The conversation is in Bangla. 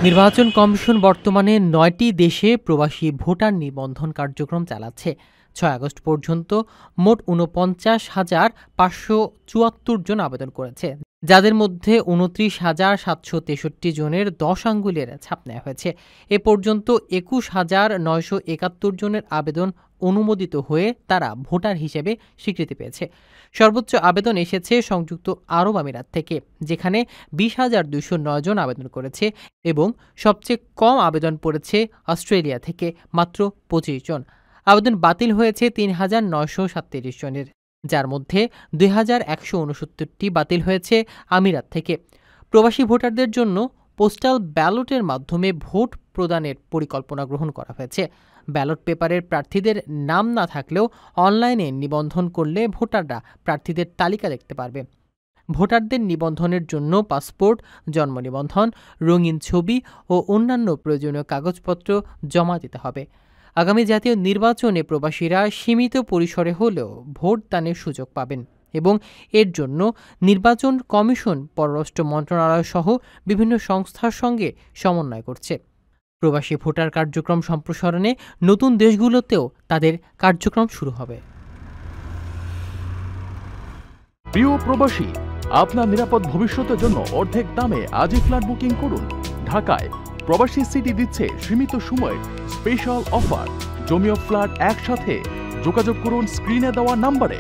নির্বাচন কমিশন বর্তমানে ৯টি দেশে প্রবাসী ভোটার নিবন্ধন কার্যক্রম চালাচ্ছে। ৬ আগস্ট পর্যন্ত মোট ৪৯,৫৭৪ জন আবেদন করেছে, যাদের মধ্যে ২৯,৭৬৩ জনের ১০ আঙ্গুলের ছাপ নেওয়া হয়েছে। এ পর্যন্ত ২১,৯৭১ জনের আবেদন অনুমোদিত হয়ে তারা ভোটার হিসেবে স্বীকৃতি পেয়েছে। সর্বোচ্চ আবেদন এসেছে সংযুক্ত আরব আমিরাত থেকে, যেখানে ২০,২০৯ জন আবেদন করেছে, এবং সবচেয়ে কম আবেদন পড়েছে অস্ট্রেলিয়া থেকে, মাত্র ২৫ জন। আবেদন বাতিল হয়েছে ৩,৯৩৭ জনের, যার মধ্যে ২,১৬৯টি বাতিল হয়েছে আমিরাত থেকে। প্রবাসী ভোটারদের জন্য পোস্টাল ব্যালটের মাধ্যমে ভোট প্রদানের পরিকল্পনা গ্রহণ করা হয়েছে। ব্যালট পেপারের প্রার্থীদের নাম না থাকলেও অনলাইনে নিবন্ধন করলে ভোটাররা প্রার্থীদের তালিকা দেখতে পারবে। ভোটারদের নিবন্ধনের জন্য পাসপোর্ট, জন্ম নিবন্ধন, রঙিন ছবি ও অন্যান্য প্রয়োজনীয় কাগজপত্র জমা দিতে হবে। আগামী জাতীয় নির্বাচনে প্রবাসীরা সীমিত পরিসরে হলেও ভোটদানের সুযোগ পাবেন, এবং এর জন্য নির্বাচন কমিশন পররাষ্ট্র মন্ত্রণালয় সহ বিভিন্ন সংস্থার সঙ্গে সমন্বয় করছে। প্রবাসী ভোটার কার্যক্রম সম্প্রসারণে নতুন দেশগুলোতেও তাদের কার্যক্রম শুরু হবে। প্রিয় প্রবাসী, আপনার নিরাপদ ভবিষ্যতের জন্য অর্ধেক দামে আজই ফ্ল্যাট বুকিং করুন। ঢাকায় প্রবাসী সিটি দিচ্ছে সীমিত সময়ের স্পেশাল অফার। জমি ও ফ্ল্যাট একসাথে। যোগাযোগ করুন স্ক্রিনে দেওয়া নাম্বারে।